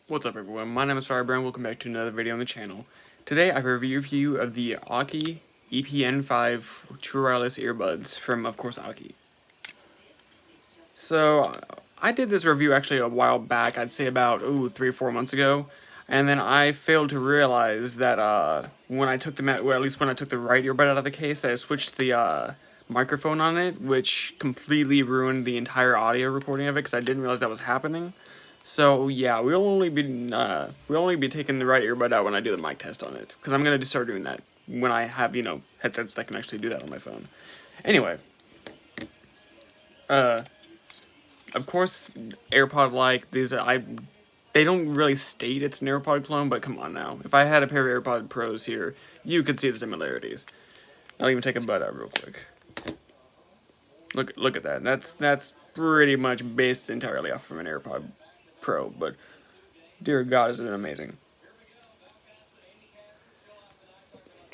What's up everyone, my name is Firebrand, welcome back to another video on the channel. Today I have a review of the Aukey EP-N5 True Wireless Earbuds from, of course, Aukey. So, I did this review actually a while back, I'd say about, 3 or 4 months ago. And then I failed to realize that when I took the right earbud out of the case, that I switched the microphone on it, which completely ruined the entire audio recording of it because I didn't realize that was happening. So yeah, we'll only be taking the right earbud out when I do the mic test on it, because I'm gonna just start doing that when I have headsets that can actually do that on my phone. Anyway, of course, AirPod-like they don't really state it's an AirPod clone, but come on now, if I had a pair of AirPod Pros here, you could see the similarities. I'll even take a bud out real quick. Look at that. That's pretty much based entirely off of an AirPod Pro, but dear God, is it amazing.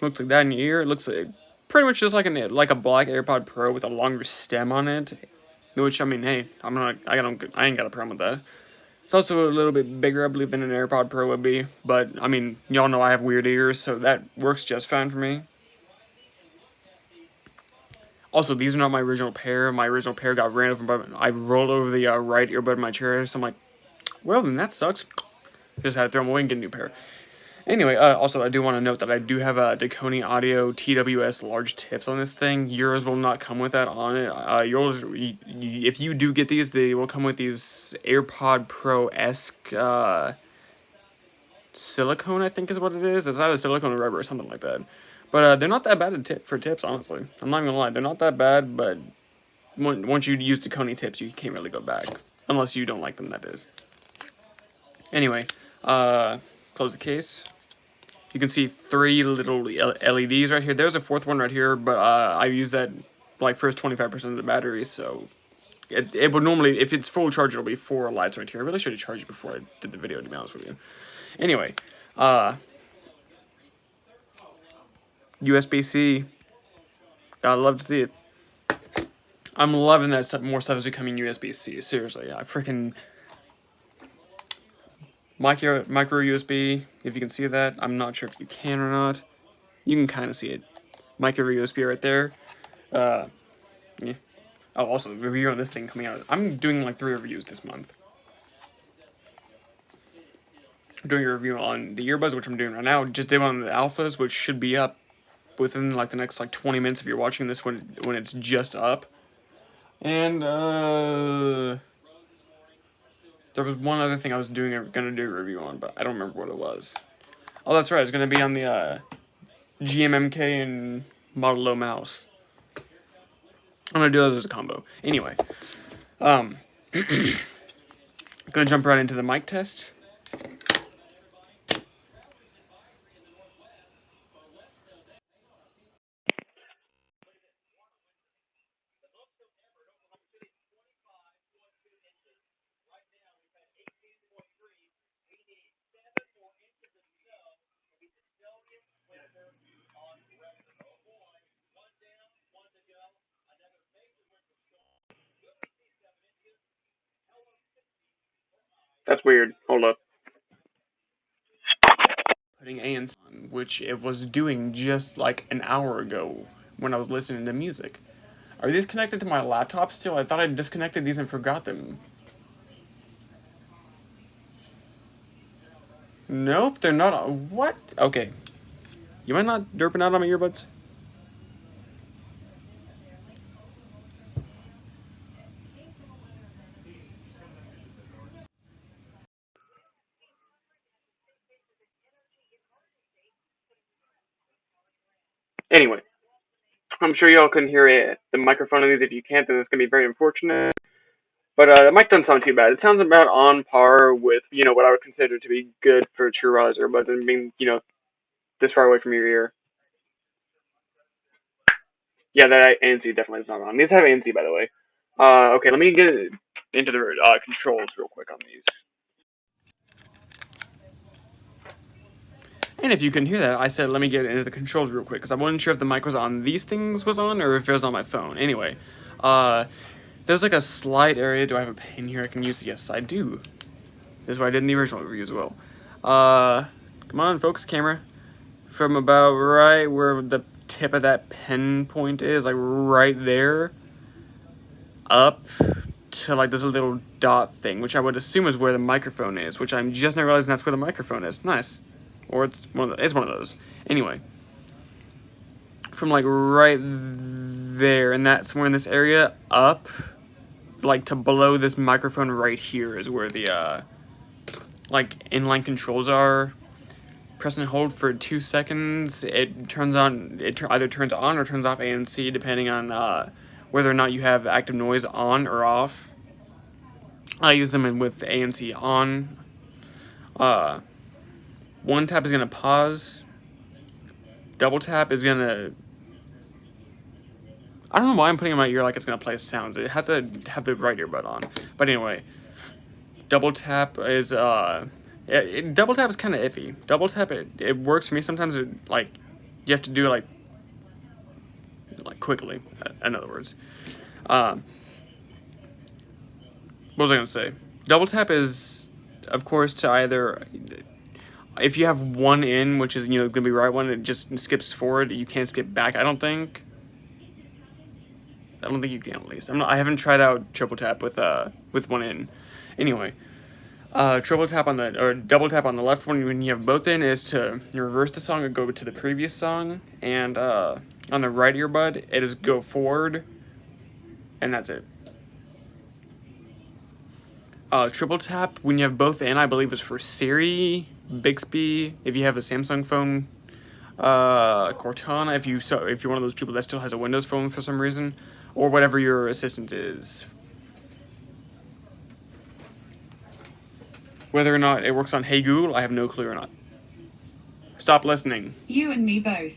Looks like that in your ear. It looks like pretty much just like a black AirPod Pro with a longer stem on it. Which, I mean, hey, I ain't got a problem with that. It's also a little bit bigger, I believe, than an AirPod Pro would be. But I mean, y'all know I have weird ears, so that works just fine for me. Also, these are not my original pair. My original pair got ran over by. I rolled over the right earbud in my chair, so I'm like, well, then that sucks. Just had to throw them away and get a new pair. Anyway, also, I do want to note that I do have a Deconi Audio TWS large tips on this thing. Yours will not come with that on it. Yours, if you do get these, they will come with these AirPod Pro-esque silicone, I think is what it is. It's either silicone or rubber or something like that. But they're not that bad for tips, honestly. I'm not even gonna lie, they're not that bad, but once you use Deconi tips, you can't really go back. Unless you don't like them, that is. Anyway, close the case. You can see 3 little LEDs right here. There's a 4th one right here, but I use that like first 25% of the battery, so it would normally, if it's full charge, it'll be 4 lights right here. I really should have charged it before I did the video, to be honest with you. Anyway, USB-C. Gotta love to see it. I'm loving that more stuff is becoming USB-C. Seriously, I freaking micro USB. If you can see that, I'm not sure if you can or not. You can kind of see it. Micro USB right there. Yeah. Oh, also the review on this thing coming out. I'm doing like 3 reviews this month. I'm doing a review on the earbuds, which I'm doing right now. Just did one on the alphas, which should be up within like the next like 20 minutes if you're watching this when it's just up. And there was one other thing I was gonna do a review on, but I don't remember what it was. Oh, that's right. It's gonna be on the GMMK and Model Low mouse. I'm gonna do those as a combo. Anyway, gonna jump right into the mic test. That's weird. Hold up. Putting ANC on, which it was doing just like an hour ago when I was listening to music. Are these connected to my laptop still? I thought I disconnected these and forgot them. Nope, they're not. What? Okay. You might not derping out on my earbuds? Anyway, I'm sure y'all can hear it, the microphone of these. If you can't, then it's going to be very unfortunate. But the mic doesn't sound too bad. It sounds about on par with, what I would consider to be good for a true wireless earbud and being, this far away from your ear. Yeah, that ANC definitely is not on. These have ANC, by the way. Okay, let me get into the controls real quick on these. And if you can hear that, I said let me get into the controls real quick, because I wasn't sure if the mic was on these things was on, or if it was on my phone. Anyway, there's like a slide area. Do I have a pen here I can use? Yes, I do. This is what I did in the original review as well. Come on, focus camera. From about right where the tip of that pen point is, like right there, up to like this little dot thing, which I would assume is where the microphone is, which I'm just not realizing that's where the microphone is. Nice. Or it's one of those. Anyway. From like right there, and that's somewhere in this area, up, like to below this microphone right here is where the, like inline controls are. Press and hold for 2 seconds. It turns on, either turns on or turns off ANC depending on whether or not you have active noise on or off. I use them with ANC on. One tap is gonna pause. Double tap is gonna. I don't know why I'm putting it in my ear like it's gonna play sounds. It has to have the right earbud on. But anyway, double tap is double tap is kind of iffy. Double tap it works for me. Sometimes like you have to do it like quickly. In other words, what was I gonna say? Double tap is, of course, to either if you have one in, which is gonna be right one, it just skips forward. You can't skip back. I don't think you can, at least. I haven't tried out triple tap with one in. Anyway. Triple tap on the, or double tap on the left one when you have both in is to reverse the song and go to the previous song, and on the right earbud it is go forward, and that's it. Triple tap when you have both in, I believe, is for Siri, Bixby, if you have a Samsung phone, Cortana, if you're one of those people that still has a Windows phone for some reason, or whatever your assistant is. Whether or not it works on Hey Google, I have no clue or not. Stop listening. You and me both.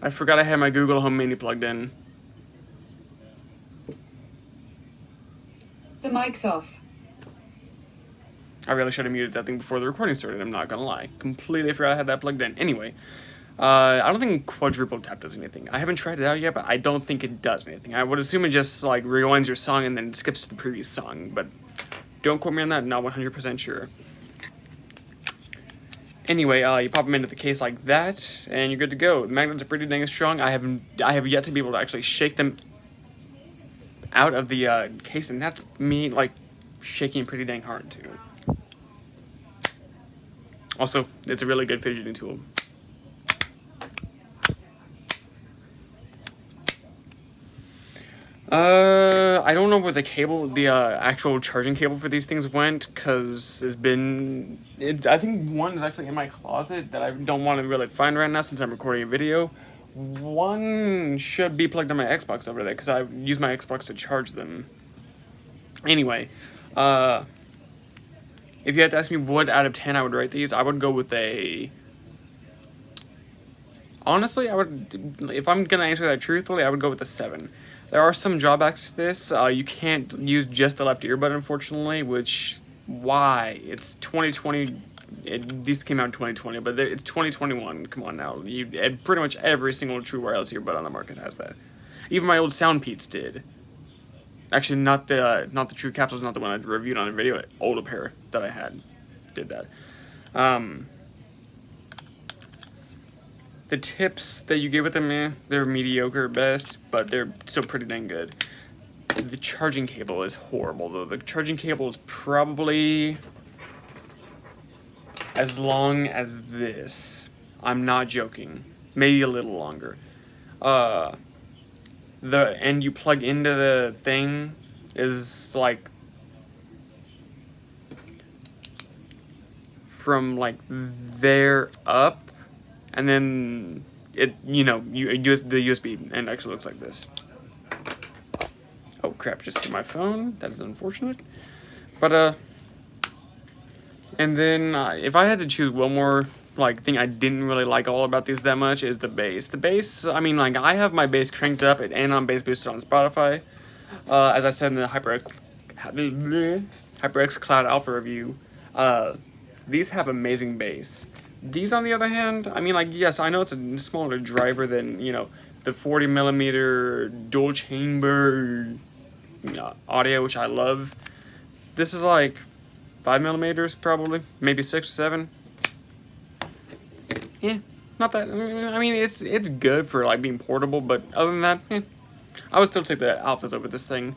I forgot I had my Google Home Mini plugged in. The mic's off. I really should have muted that thing before the recording started, I'm not gonna lie. Completely forgot I had that plugged in. Anyway, I don't think quadruple tap does anything. I haven't tried it out yet, but I don't think it does anything. I would assume it just like rewinds your song and then skips to the previous song, but don't quote me on that, not 100% sure. Anyway, you pop them into the case like that, and you're good to go. The magnets are pretty dang strong. I have yet to be able to actually shake them out of the case, and that's me like shaking pretty dang hard too. Also, it's a really good fidgeting tool. I don't know where the cable, the actual charging cable for these things went, because I think one is actually in my closet that I don't want to really find right now since I'm recording a video. One should be plugged on my Xbox over there, because I use my Xbox to charge them. Anyway, if you had to ask me what out of 10 I would rate these, I would go with a... Honestly, if I'm going to answer that truthfully, I would go with a 7. There are some drawbacks to this. You can't use just the left earbud, unfortunately, which, why? It's 2020, these came out in 2020, but it's 2021, come on now. Pretty much every single true wireless earbud on the market has that. Even my old Soundpeats did. Actually, not the True Capsules, not the one I reviewed on a video, old pair that I had did that. The tips that you get with them, they're mediocre at best, but they're still pretty dang good. The charging cable is horrible, though. The charging cable is probably as long as this. I'm not joking. Maybe a little longer. The end you plug into the thing is like from like there up. And then the USB end actually looks like this. Oh crap, just hit my phone. That is unfortunate. But and then if I had to choose one more thing I didn't really like all about these that much is the bass. The bass, I mean, like, I have my bass cranked up and on bass boosted on Spotify. As I said in the HyperX Cloud Alpha review, these have amazing bass. These, on the other hand, I mean, like, yes, I know it's a smaller driver than, the 40mm dual chamber audio, which I love. This is like 5mm probably, maybe 6 or 7. Yeah, not that. I mean, it's good for like being portable, but other than that, I would still take the Alphas over this thing.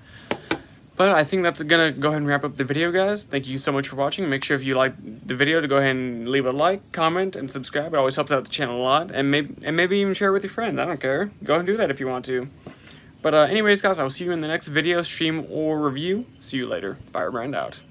But I think that's gonna go ahead and wrap up the video, guys. Thank you so much for watching. Make sure if you like the video to go ahead and leave a like, comment, and subscribe. It always helps out the channel a lot. And maybe even share it with your friends. I don't care. Go ahead and do that if you want to. But anyways, guys, I will see you in the next video, stream, or review. See you later. Firebrand out.